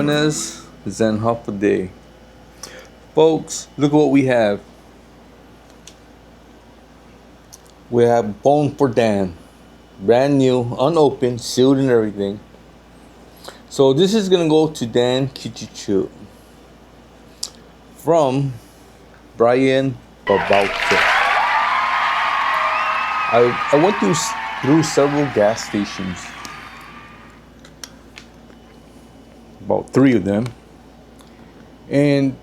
Buenas and Hafa day. Folks, look what we have. We have Bone for Dan. Brand new, unopened, sealed and everything. So this is gonna go to Dan Kichichu from Brian Babauke. I went through several gas stations. About 3 of them. And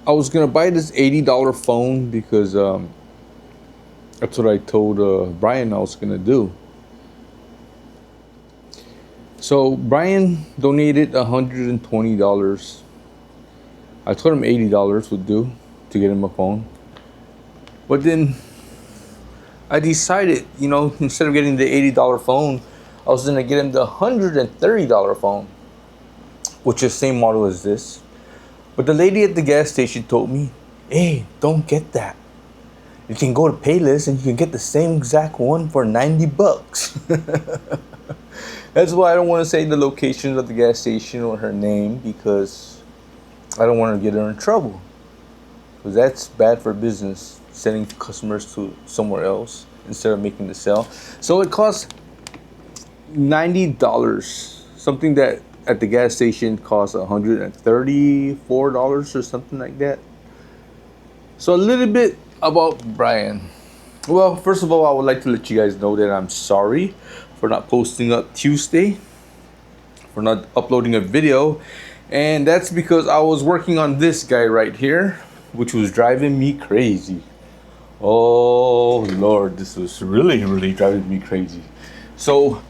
I was gonna buy this $80 phone because that's what I told Brian I was gonna do. So Brian donated $120. I told him $80 would do to get him a phone. But then I decided, instead of getting the $80 phone, I was gonna get him the $130 phone, which is the same model as this. But the lady at the gas station told me, hey, don't get that. You can go to Paylist and you can get the same exact one for $90. That's why I don't want to say the location of the gas station or her name, because I don't want to get her in trouble. Because that's bad for business, sending customers to somewhere else instead of making the sale. So it costs $90, something that at the gas station costs $134 or something like that. So a little bit about Brian. Well, first of all, I would like to let you guys know that I'm sorry for not posting up Tuesday, for not uploading a video. And that's because I was working on this guy right here, which was driving me crazy. Oh Lord, this was really driving me crazy. So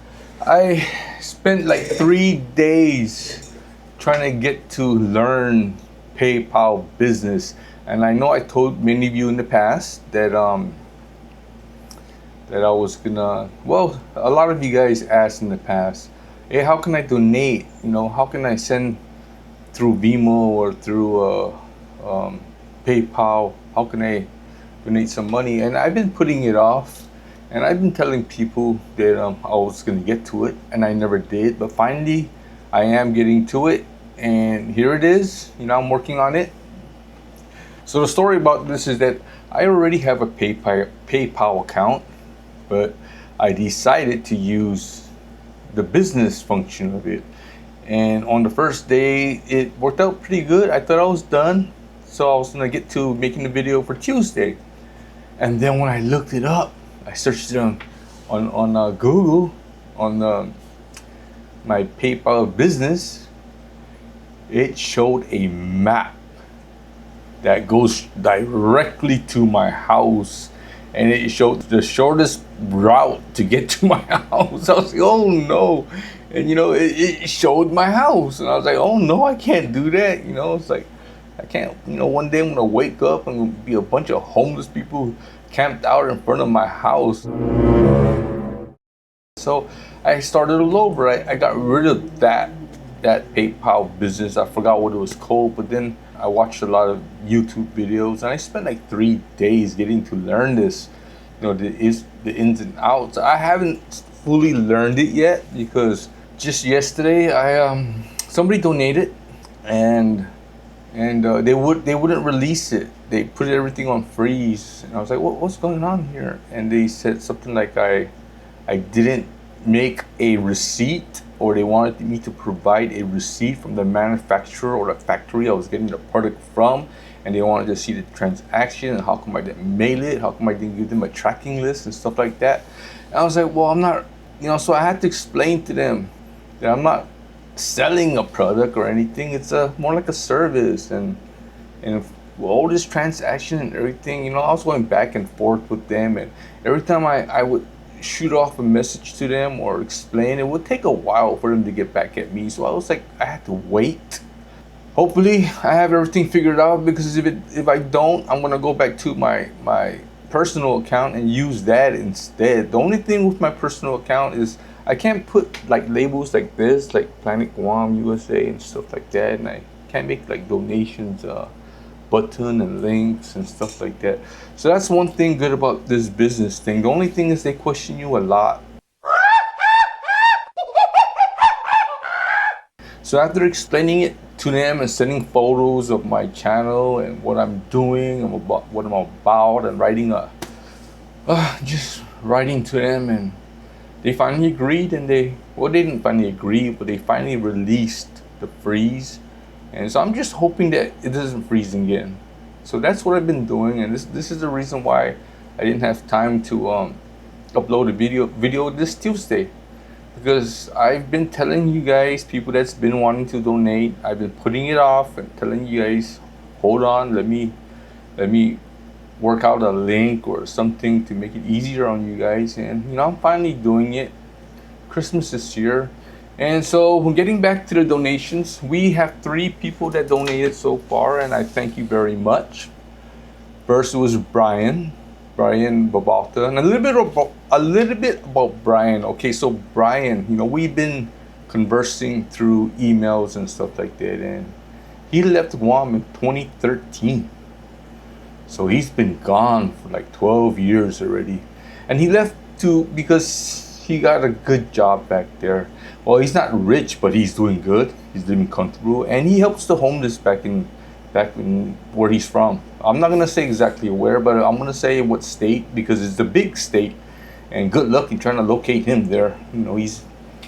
I spent like 3 days trying to get to learn PayPal business. And I know I told many of you in the past that that I was gonna, well, a lot of you guys asked in the past, hey, how can I donate? How can I send through Vhil or through PayPal? How can I donate some money? And I've been putting it off, and I've been telling people that I was gonna get to it, and I never did. But finally, I am getting to it, and here it is. I'm working on it. So the story about this is that I already have a PayPal account, but I decided to use the business function of it. And on the first day, it worked out pretty good. I thought I was done, so I was gonna get to making the video for Tuesday. And then when I looked it up, I searched it on Google, on my PayPal business. It showed a map that goes directly to my house, and it showed the shortest route to get to my house. I was like, oh no. And it showed my house, and I was like, oh no, I can't do that. It's like, I can't, one day I'm gonna wake up and gonna be a bunch of homeless people camped out in front of my house. So I started all over. I got rid of that PayPal business. I forgot what it was called, but then I watched a lot of YouTube videos, and I spent like 3 days getting to learn this, the ins and outs. I haven't fully learned it yet because just yesterday somebody donated, and they wouldn't release it. They put everything on freeze, and I was like, what's going on here? And they said something like I didn't make a receipt, or they wanted me to provide a receipt from the manufacturer or the factory I was getting the product from, and they wanted to see the transaction, and how come I didn't mail it, how come I didn't give them a tracking list and stuff like that. And I was like, well, I'm not, so I had to explain to them that I'm not selling a product or anything. It's more like a service, and all this transaction and everything, I was going back and forth with them, and every time I would shoot off a message to them or explain, it would take a while for them to get back at me. So I was like, I had to wait. Hopefully I have everything figured out, because if I don't, I'm gonna go back to my personal account and use that instead. The only thing with my personal account is I can't put like labels like this, like PlanetGuam USA and stuff like that, and I can't make like donations button and links and stuff like that. So that's one thing good about this business thing. The only thing is they question you a lot. So after explaining it to them and sending photos of my channel and what I'm doing and what I'm about, and just writing to them, and they finally agreed, and they didn't finally agree, but they finally released the freeze. And so I'm just hoping that it doesn't freeze again. So that's what I've been doing, and this is the reason why I didn't have time to upload a video this Tuesday, because I've been telling you guys, people that's been wanting to donate, I've been putting it off and telling you guys, hold on, let me work out a link or something to make it easier on you guys. And you know, I'm finally doing it. Christmas this year. And so getting back to the donations, we have 3 people that donated so far, and I thank you very much. First was Brian Babalta, and a little bit about Brian. Okay, so Brian, you know, we've been conversing through emails and stuff like that, and he left Guam in 2013. So he's been gone for like 12 years already. And he left because he got a good job back there. Well, he's not rich, but he's doing good. He's living comfortable, and he helps the homeless back in where he's from. I'm not gonna say exactly where, but I'm gonna say what state, because it's a big state. And good luck in trying to locate him there. You know, he's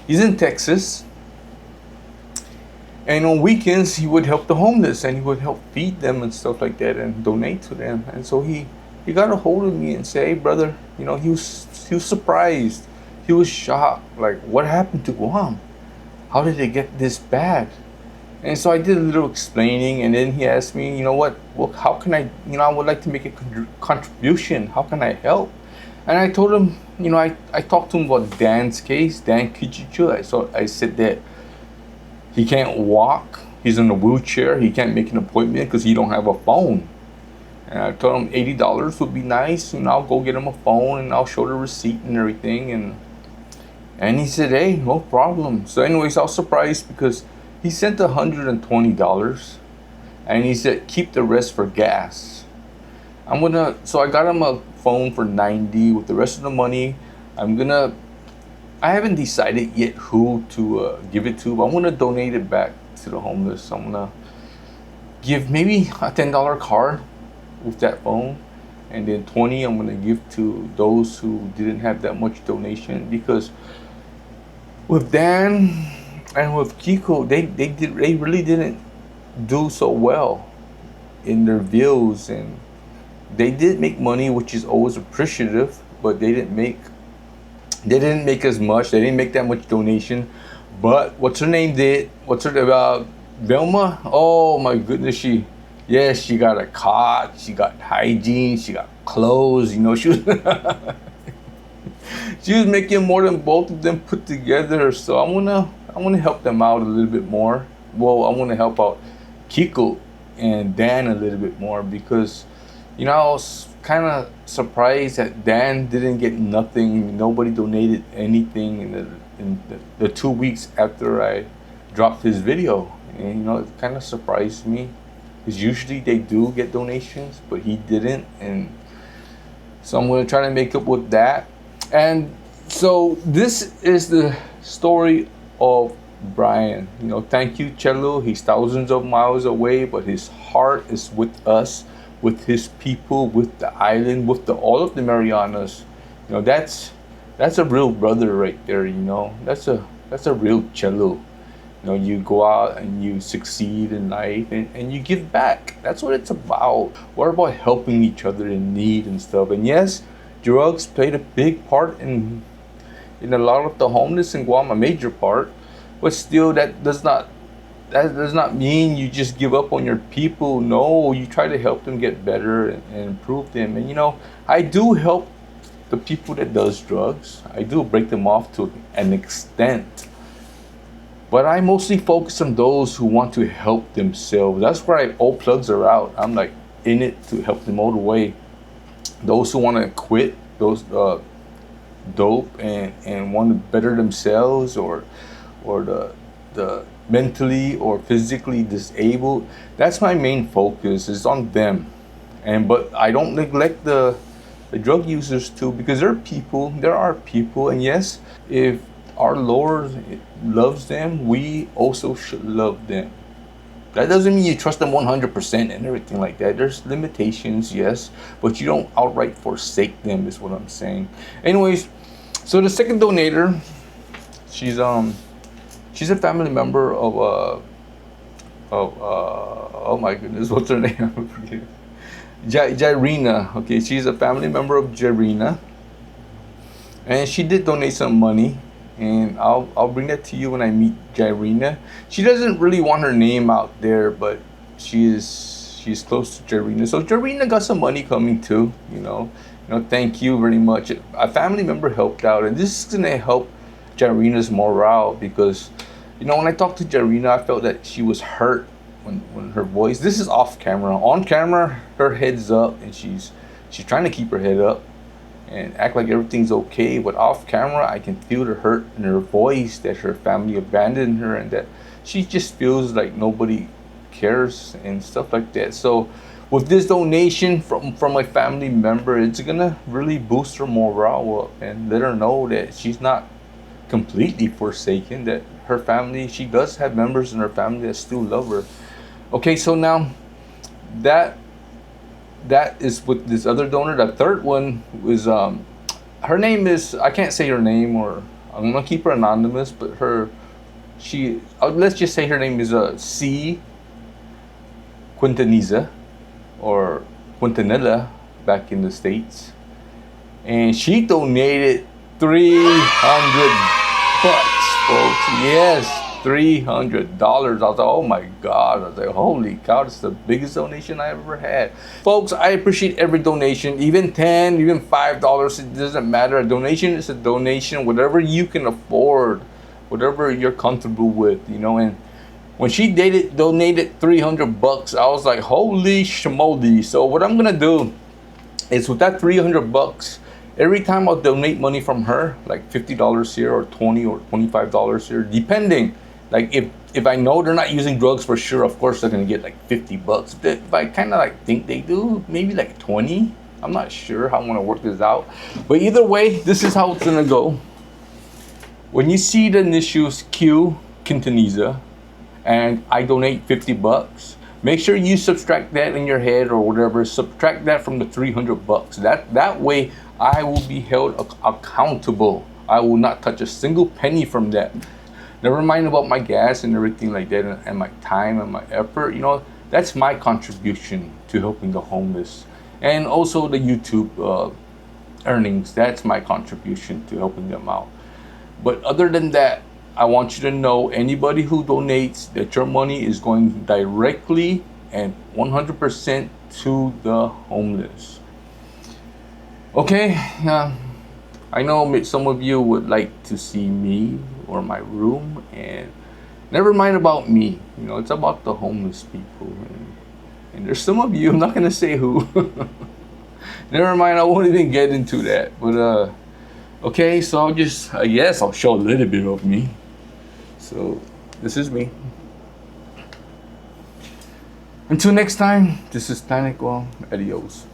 in Texas. And on weekends, he would help the homeless, and he would help feed them and stuff like that, and donate to them. And so he got a hold of me and said, hey, brother, you know, he was surprised. He was shocked. Like, what happened to Guam? How did it get this bad? And so I did a little explaining, and then he asked me, you know what, well, how can I, you know, I would like to make a contribution. How can I help? And I told him, you know, I talked to him about Dan's case, Dan Kichichu. So I said that he can't walk. He's in a wheelchair. He can't make an appointment because he don't have a phone. And I told him $80 would be nice, and I'll go get him a phone, and I'll show the receipt and everything. And he said, hey, no problem. So anyways, I was surprised because he sent $120, and he said keep the rest for gas. So I got him a phone for $90 with the rest of the money. I haven't decided yet who to give it to, but I'm gonna donate it back to the homeless. I'm gonna give maybe a $10 card with that phone, and then $20 I'm gonna give to those who didn't have that much donation, because with Dan and with Kiko, they really didn't do so well in their views, and they did make money, which is always appreciative, but they didn't make as much. They didn't make that much donation. But what's her name did? Velma? Oh my goodness, she got a cot, she got hygiene, she got clothes, you know, she was she was making more than both of them put together. So I'm gonna help them out a little bit more. Well, I'm gonna help out Kiko and Dan a little bit more, because, you know, I was kind of surprised that Dan didn't get nothing. Nobody donated anything in the 2 weeks after I dropped his video. And, you know, it kind of surprised me, because usually they do get donations, but he didn't. And so I'm going to try to make up with that. And so this is the story of Brian. You know, thank you, Cello. He's thousands of miles away, but his heart is with us, with his people, with the island, with all of the Marianas. You know, that's a real brother right there. You know, that's a real Cello. You know, you go out and you succeed in life, and you give back. That's what it's about. What about helping each other in need and stuff? And yes, drugs played a big part in a lot of the homeless in Guam, a major part. But still, that does not mean you just give up on your people. No, you try to help them get better and improve them. And, you know, I do help the people that does drugs. I do break them off to an extent. But I mostly focus on those who want to help themselves. That's where all plugs are out. I'm like in it to help them all the way. Those who want to quit those dope and want to better themselves, or the mentally or physically disabled, that's my main focus, is on them. But I don't neglect the drug users too, because there are people, and yes, if our Lord loves them, we also should love them. That doesn't mean you trust them 100% and everything like that. There's limitations, yes, but you don't outright forsake them, is what I'm saying. Anyways, so the second donator, she's a family member of oh my goodness, what's her name? Jairina. Okay, she's a family member of Jairina, and she did donate some money, and I'll bring that to you when I meet Jairina. She doesn't really want her name out there, but she's close to Jairina, so Jairina got some money coming too. Thank you very much. A family member helped out, and this is gonna help Jairina's morale, because when I talked to Jairina, I felt that she was hurt when her voice. This is off camera. On camera, her head's up, and she's trying to keep her head up and act like everything's okay. But off camera, I can feel the hurt in her voice, that her family abandoned her, and that she just feels like nobody cares and stuff like that. So with this donation from a family member, it's gonna really boost her morale up and let her know that she's not completely forsaken, that her family, she does have members in her family that still love her. Okay, so now that is with this other donor. The third one was her name is, I can't say her name, or I'm gonna keep her anonymous, but let's just say her name is C. Quintanilla, or Quintanilla back in the States, and she donated $300, folks. Yes, $300. I was like, oh my God. I was like, holy cow, this is the biggest donation I ever had. Folks, I appreciate every donation, even $10, even $5. It doesn't matter. A donation is a donation, whatever you can afford, whatever you're comfortable with, and when she donated $300, I was like, holy schmoly. So what I'm gonna do is, with that $300, every time I'll donate money from her, like $50 here, or $20 or $25 here, depending. Like if I know they're not using drugs for sure, of course they're gonna get like $50. If I kind of like think they do, maybe like 20. I'm not sure how I'm gonna work this out, but either way, this is how it's gonna go. When you see the initials Q Quintanilla and I donate $50, make sure you subtract that in your head or whatever. Subtract that from the $300. That way I will be held accountable. I will not touch a single penny from that. Never mind about my gas and everything like that, and my time and my effort. That's my contribution to helping the homeless, and also the YouTube earnings. That's my contribution to helping them out. But other than that, I want you to know, anybody who donates, that your money is going directly and 100% to the homeless. Okay, I know some of you would like to see me or my room, and never mind about me. It's about the homeless people, and there's some of you, I'm not gonna say who. Never mind, I won't even get into that. But okay, so I'll show a little bit of me. So this is me. Until next time, this is PlanetGuam. Adios.